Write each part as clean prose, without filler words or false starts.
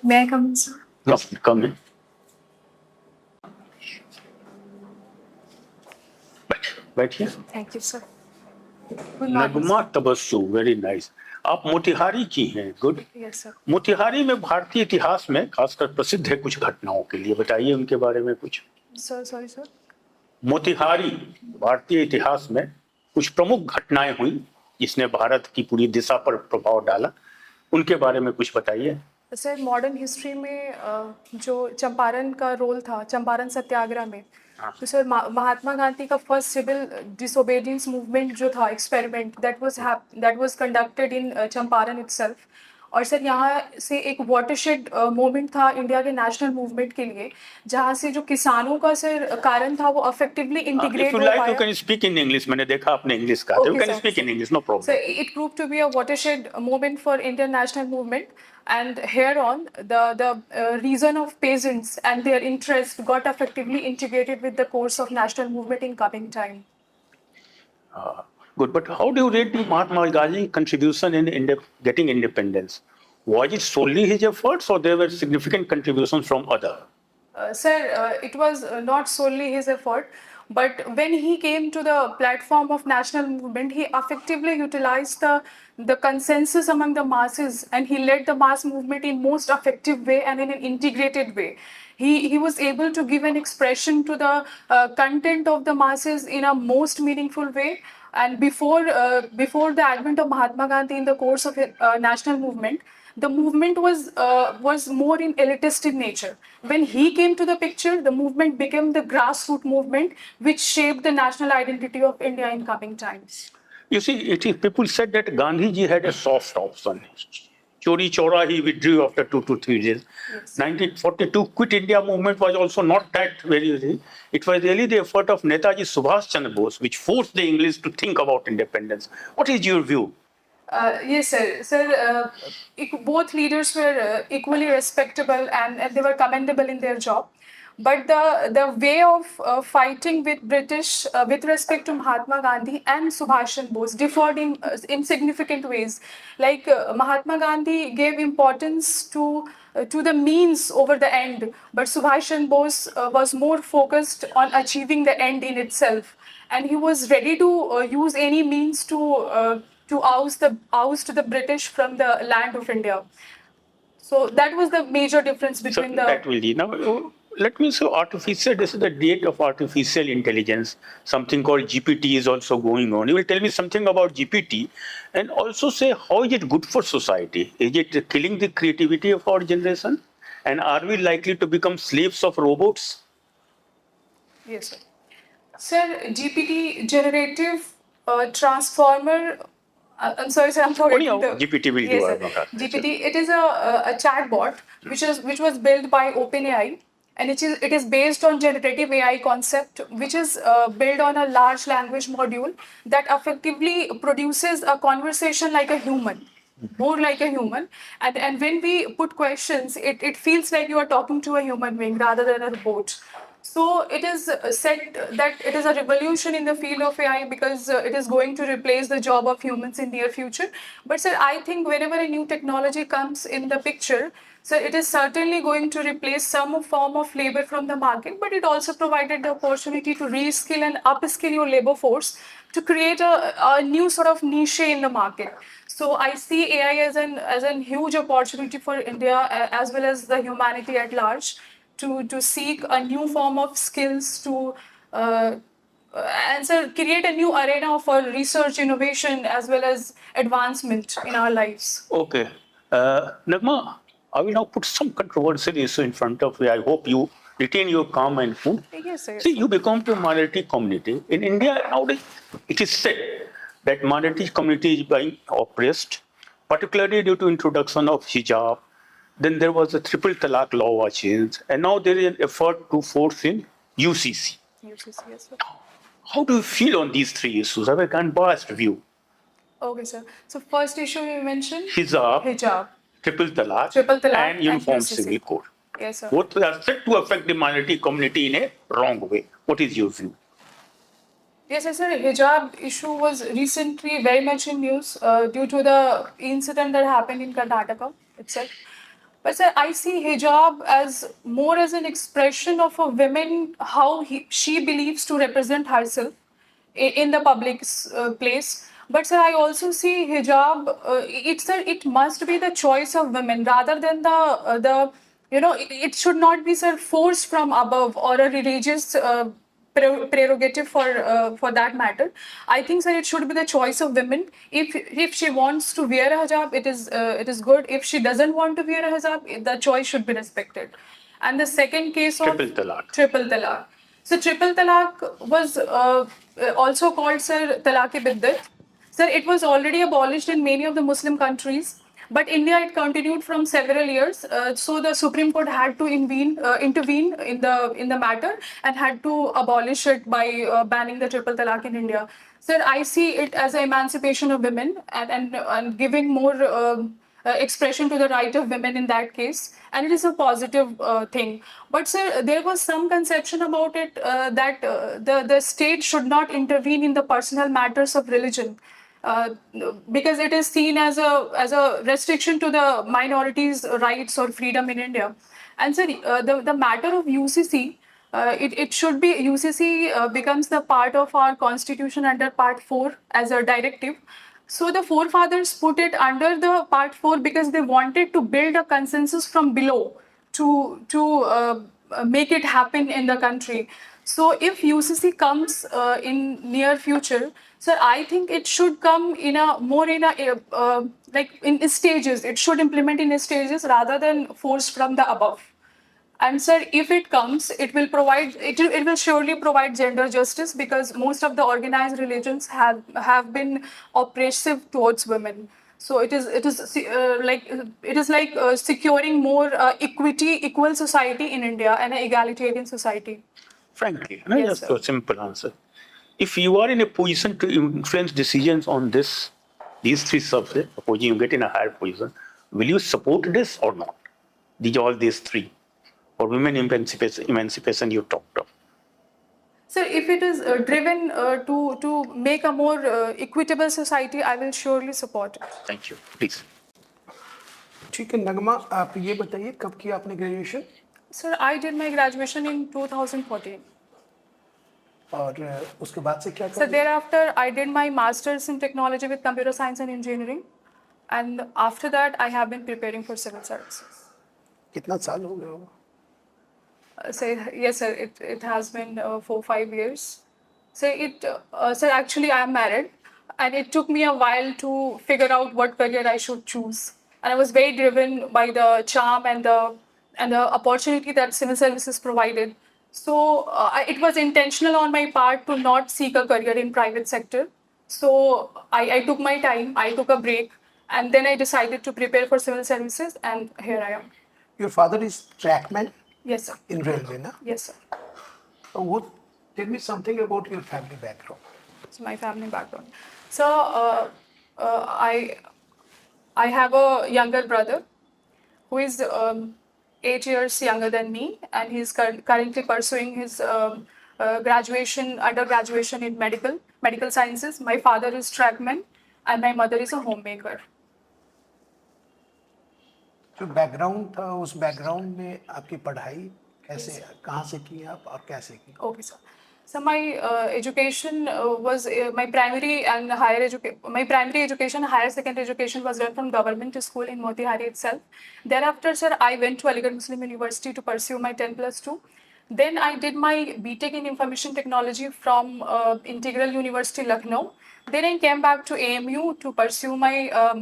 May I come in, sir? Yes, come in. बैठिए. Thank you, sir. Good morning, Nagma Tabassum, very nice. आप मोतिहारी की हैं. Good. Yes, sir. Motihari में भारतीय इतिहास में खासकर प्रसिद्ध है कुछ घटनाओं के लिए. बताइए उनके बारे में कुछ. Sir, sorry, sir. मोतिहारी भारतीय इतिहास में कुछ प्रमुख घटनाएं हुई जिसने भारत की पूरी दिशा पर प्रभाव डाला. उनके बारे में कुछ बताइए. सर मॉडर्न हिस्ट्री में जो चंपारण का रोल था, चंपारण सत्याग्रह में, तो सर महात्मा गांधी का फर्स्ट सिविल डिसोबीडियंस मूवमेंट जो था, experiment, that was conducted in Champaran itself. और सर यहाँ से एक वाटरशेड मोमेंट था इंडिया के नेशनल मूवमेंट के लिए, जहाँ से जो किसानों का सर कारण था वो इफेक्टिवली इंटीग्रेट हो पाया. You can speak in English. मैंने देखा आपने इंग्लिश कहा था. You can speak in English, no problem. Sir it prove to be a watershed moment for Indian national movement. And here on, the reason of peasants and their interest got effectively integrated with the course of national movement in coming time. Good, but how do you rate the Mahatma Gandhi's contribution in getting independence? Was it solely his efforts, or there were significant contributions from others? Sir, it was not solely his effort, but when he came to the platform of national movement, he effectively utilized the consensus among the masses, and he led the mass movement in most effective way and in an integrated way. He was able to give an expression to the content of the masses in a most meaningful way. And before the advent of Mahatma Gandhi in the course of national movement, the movement was more in elitist in nature. When he came to the picture, the movement became the grassroots movement, which shaped the national identity of India in coming times. You see, people said that Gandhi ji had a soft option. Chori Chora, he withdrew after 2 to 3 days. Yes. 1942 Quit India movement was also not that very easy. It was really the effort of Netaji Subhash Chandra Bose which forced the English to think about independence. What is your view? Yes, sir. Sir, both leaders were equally respectable and they were commendable in their job. But the way of fighting with British with respect to Mahatma Gandhi and Subhash Chandra Bose differed in significant ways. Like Mahatma Gandhi gave importance to the means over the end, but Subhash Chandra Bose was more focused on achieving the end in itself, and he was ready to use any means to oust the British from the land of India. So that was the major difference between That will be. Now, let me say artificial, this is the date of artificial intelligence. Something called GPT is also going on. You will tell me something about GPT and also say how is it good for society? Is it killing the creativity of our generation? And are we likely to become slaves of robots? Yes, sir. Sir, GPT generative transformer. I'm sorry, sir. I'm forgetting the GPT will yes, do. Sir. GPT. It is a chatbot which was built by OpenAI, and it is based on generative AI concept, which is built on a large language module that effectively produces a conversation like a human, more like a human. And when we put questions, it feels like you are talking to a human being rather than a robot. So it is said that it is a revolution in the field of AI because it is going to replace the job of humans in near future. But sir, I think whenever a new technology comes in the picture, so it is certainly going to replace some form of labor from the market, but it also provided the opportunity to reskill and upskill your labor force to create a new sort of niche in the market. So I see AI as an huge opportunity for India as well as the humanity at large to seek a new form of skills to and sir, create a new arena for research, innovation as well as advancement in our lives. Okay. Naghma, I will now put some controversial issue in front of you. I hope you retain your calm and cool. Yes, sir. See, you belong to a minority community. In India nowadays, it is said that minority community is being oppressed, particularly due to introduction of hijab. Then there was a triple talaq law was changed, and now there is an effort to force in UCC. UCC, yes, sir. How do you feel on these three issues? I have a unbiased view. Okay, sir. So first issue you mentioned? Hijab. Triple talaq, and uniform civil code. Yes, sir. Both are said to affect the minority community in a wrong way. What is your view? Yes, sir. Hijab issue was recently very much in news due to the incident that happened in Karnataka itself. But sir, I see hijab as more as an expression of a woman, how she believes to represent herself in the public place. But sir, I also see hijab. It must be the choice of women rather than the it should not be sir forced from above or a religious. Prerogative for that matter. I think sir, it should be the choice of women. If she wants to wear a hijab, it is good. If she doesn't want to wear a hijab, the choice should be respected. And the second case of Triple talaq. triple talaq. So triple talaq was also called sir talaq-e-biddat. Sir, it was already abolished in many of the Muslim countries, but India it continued from several years. So the Supreme Court had to intervene in the matter and had to abolish it by banning the triple talaq in India. Sir, I see it as an emancipation of women and giving more. Expression to the right of women in that case, and it is a positive thing. But sir, there was some conception about it that the state should not intervene in the personal matters of religion. Uh, because it is seen as a restriction to the minorities' rights or freedom in India. And so the matter of UCC, it should be UCC becomes the part of our constitution under Part 4 as a directive. So the forefathers put it under the Part 4 because they wanted to build a consensus from below to make it happen in the country. So if UCC comes in near future, so I think it should come in a more in a like in stages. It should implement in stages rather than forced from the above. And sir, if it comes, it will surely provide gender justice because most of the organized religions have been oppressive towards women. So it is like securing more equal society in India and an egalitarian society. Frankly, and Yes, just sir. a simple answer. If you are in a position to influence decisions on these three subjects, supposing you get in a higher position, will you support this or not? These three, or women emancipation you talked of. So if it is driven to make a more equitable society, I will surely support it. Thank you. Please. ठीक है नगमा, आप ये बताइए कब किया आपने graduation Sir, I did my graduation in 2014. और उसके बाद से क्या So कर thereafter, I did my master's in technology with computer science and engineering, and after that, I have been preparing for civil services. कितना साल हो गया होगा So yes, sir, it has been 4-5 years. Sir, actually, I am married, and it took me a while to figure out what career I should choose. And I was very driven by the charm and the opportunity that civil services provided. So it was intentional on my part to not seek a career in private sector. So I took my time, I took a break, and then I decided to prepare for civil services, and here I am. Your father is trackman Yes, sir. In railway ना Yes, sir. वो tell me something about your family background It's my family background. So I have a younger brother who is 8 years younger than me, and he's currently pursuing his undergraduation in medical sciences. My father is trackman, and my mother is a homemaker. जो background था उस background में आपकी पढ़ाई कैसे कहाँ से की आप और कैसे की Okay, sir. So my education was my primary and higher education. My primary education, higher secondary education was done from government school in Motihari itself. Thereafter, sir, I went to Aligarh Muslim University to pursue my 10+2. Then I did my BTech in Information Technology from Integral University, Lucknow. Then I came back to AMU to pursue my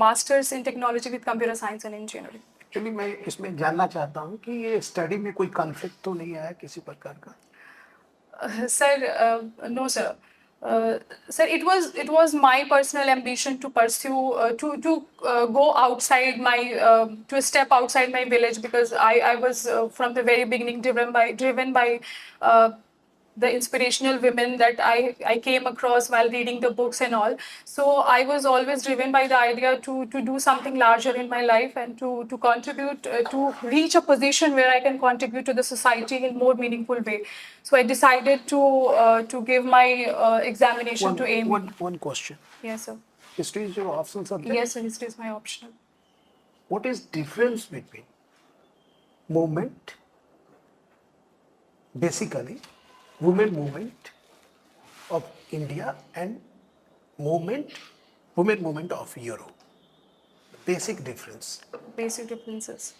Masters in Technology with Computer Science and Engineering. Actually मैं इसमें जानना चाहता हूँ कि ये study में कोई conflict तो नहीं आया किसी प्रकार का Sir, no, sir. Sir, it was my personal ambition to pursue to go outside my to step outside my village because I was from the very beginning driven by the inspirational women that I came across while reading the books and all. So I was always driven by the idea to do something larger in my life and to contribute to reach a position where I can contribute to the society in more meaningful way. So I decided to give my examination to AIM. one question Yes, sir. history is your optional subject Yes, sir. History is my optional. what is difference between movement, basically women movement of India and women movement of Europe. Basic difference. Basic differences.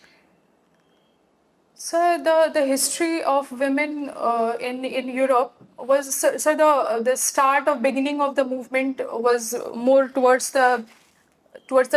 So the history of women in Europe was so the start of beginning of the movement was more towards the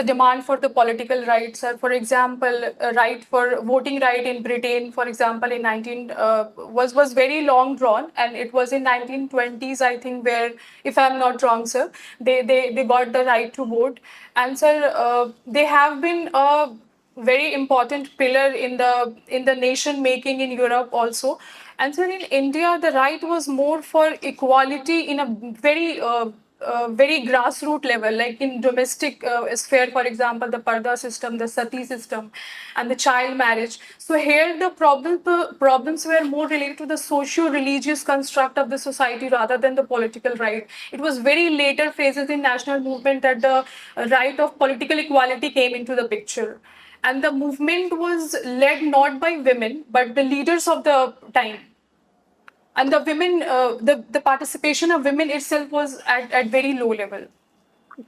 demand for the political rights. For example, a right for voting right in Britain, for example, in 19 was very long drawn, and it was in 1920s, I think, where, if I'm not wrong, sir, they got the right to vote, and sir, they have been a very important pillar in the nation making in Europe also. And so in India, the right was more for equality in a very grassroots level, like in domestic sphere, for example, the parda system, the sati system, and the child marriage. So here the problems were more related to the socio-religious construct of the society rather than the political right. It was very later phases in national movement that the right of political equality came into the picture. And the movement was led not by women, but the leaders of the time. And the women, the participation of women itself was at very low level.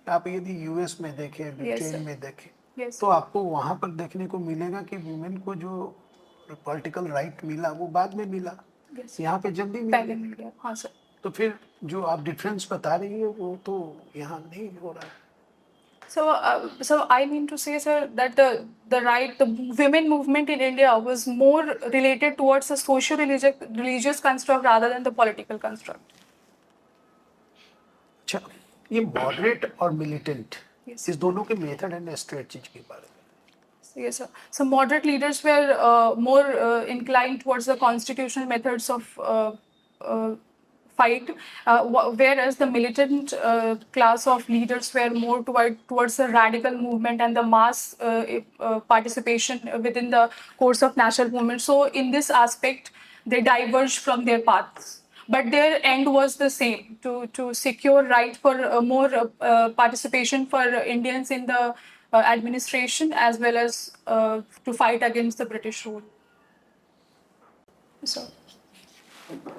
आप यदि US में देखें, Yes, Britain sir. में देखें, Yes. तो आपको वहां पर देखने को मिलेगा कि वुमेन को जो पॉलिटिकल राइट मिला वो बाद में मिला, Yes. यहाँ पे जल्दी पहले मिला। मिल गया, हाँ सर. तो फिर जो आप डिफरेंस बता रही है वो तो यहाँ नहीं हो रहा है। So I mean to say, sir, that the women movement in India was more related towards a social religious construct rather than the political construct. अच्छा, ये मॉडरेट और मिलिटेंट, Yes. इस दोनों के मेथड एंड स्ट्रेटजी के बारे में। Yes, sir. So moderate leaders were more inclined towards the constitutional methods of fight, whereas the militant class of leaders were more towards the radical movement and the mass participation within the course of national movement. So in this aspect, they diverged from their paths. But their end was the same, to secure right for more participation for Indians in the administration, as well as to fight against the British rule. So,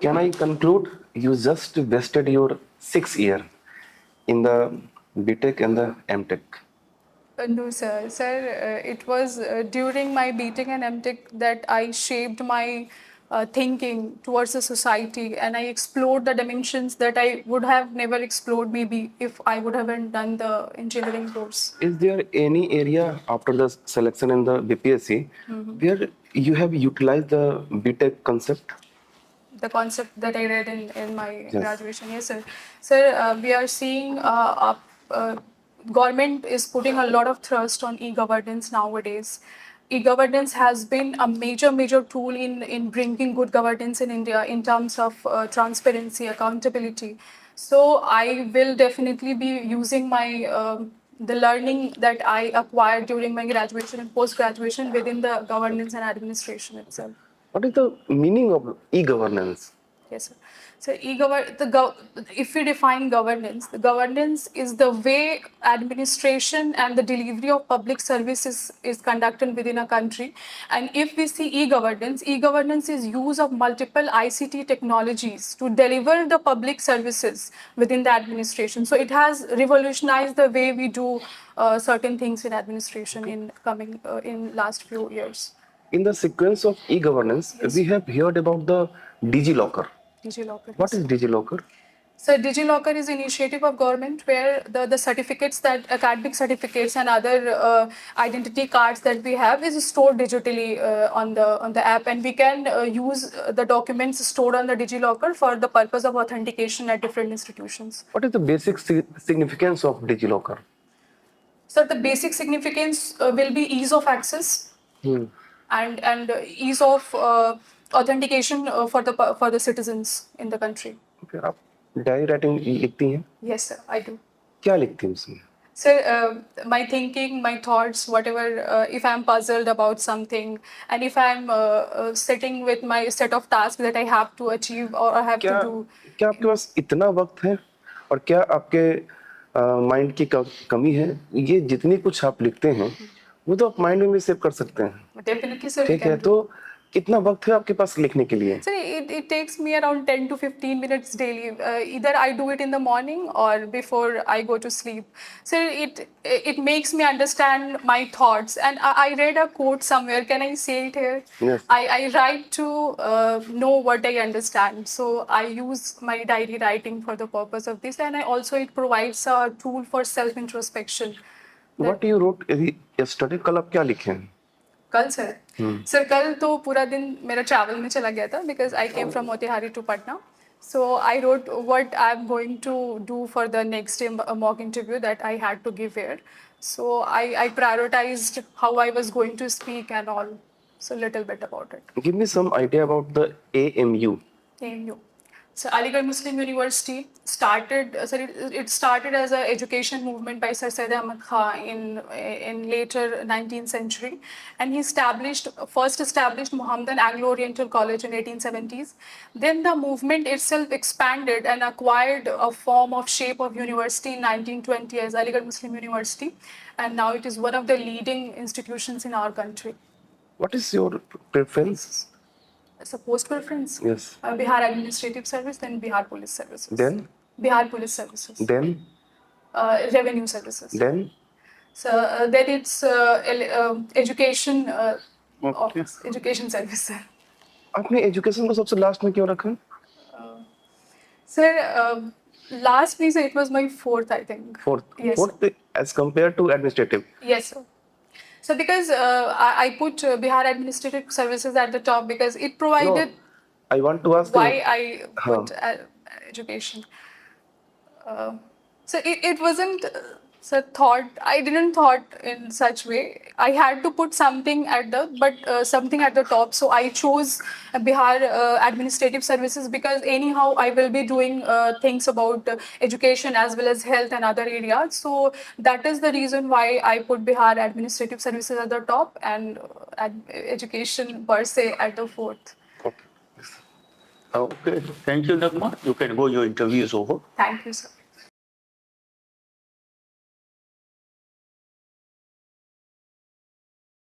Can I conclude? You just wasted your 6 year in the BTech and the MTech. no, sir. Sir, it was during my BTech and MTech that I shaped my thinking towards the society, and I explored the dimensions that I would have never explored maybe if I would haven't done the engineering course. Is there any area after the selection in the BPSC where you have utilized the BTech concept? The concept that I read in my graduation. Yes, sir. Sir, we are seeing government is putting a lot of thrust on e-governance nowadays. E-governance has been a major tool in bringing good governance in India in terms of transparency, accountability. So I will definitely be using my the learning that I acquired during my graduation and post-graduation within the governance and administration itself. What is the meaning of e-governance? Yes, sir. So if we define governance, the governance is the way administration and the delivery of public services is conducted within a country. And if we see e-governance is use of multiple ICT technologies to deliver the public services within the administration. So it has revolutionized the way we do certain things in administration in last few years. In the sequence of e-governance, we have heard about the DigiLocker. DigiLocker. What is DigiLocker? So DigiLocker is an initiative of government where the certificates, that academic certificates and other identity cards that we have is stored digitally on the app, and we can use the documents stored on the DigiLocker for the purpose of authentication at different institutions. What is the basic significance of DigiLocker? So the basic significance will be ease of access and ease of authentication for the citizens in the country. Okay, आप diary writing लिखती हैं? Yes, sir, I do. क्या लिखती हैं उसमें? So my thinking, my thoughts, whatever, if I'm puzzled about something, and if I'm sitting with my set of tasks that I have to achieve or I have to do. क्या आपके पास इतना वक्त है और क्या आपके माइंड की कमी है? ये जितनी कुछ आप लिखते हैं वो तो आप माइंड में भी सेव कर सकते हैं। Definitely, sir. We ठीक है, can do. तो कितना वक्त है आपके पास लिखने के लिए? So it takes me around 10 to 15 minutes daily. Either I do it in the morning or before I go to sleep. So it makes me understand my thoughts. And I read a quote somewhere. Can I say it here? Yes. I write to know what I understand. So I use my diary writing for the purpose of this. And I also it provides a tool for self introspection. What you wrote yesterday, कल आप क्या लिखे हैं? कल sir कल तो पूरा दिन मेरा ट्रैवल में चला गया था because I came from Motihari to Patna so I wrote what I am going to do for the next day mock interview that I had to give here so I prioritized how I was going to speak and all so little bit about it. Give me some idea about the AMU. AMU. So Aligarh Muslim University started. It started as an education movement by Sir Syed Ahmad Khan in later 19th century, and he first established Muhammadan Anglo-Oriental College in 1870s. Then the movement itself expanded and acquired a form of shape of university in 1920 as Aligarh Muslim University, and now it is one of the leading institutions in our country. What is your preference? As a post preference? Yes. Bihar Administrative Service, then Bihar Police Services. Then? Bihar Police Services. Then? Revenue Services. Then? So then it's education Okay. office, education service. Sir. आपने education को सबसे last में क्यों रखा? Sir, last means it was my fourth, I think. Fourth. Yes. Fourth as compared to administrative. Yes, sir. So because I put Bihar Administrative Services at the top because it No, provided I want to ask why you. I put education. So it wasn't I didn't thought in such way. I had to put something something at the top. So I chose Bihar Administrative Services because anyhow I will be doing things about education as well as health and other areas. So that is the reason why I put Bihar Administrative Services at the top and education per se at the fourth. Okay. Okay. Thank you, Naghma. You can go. Your interview is over. Thank you, sir.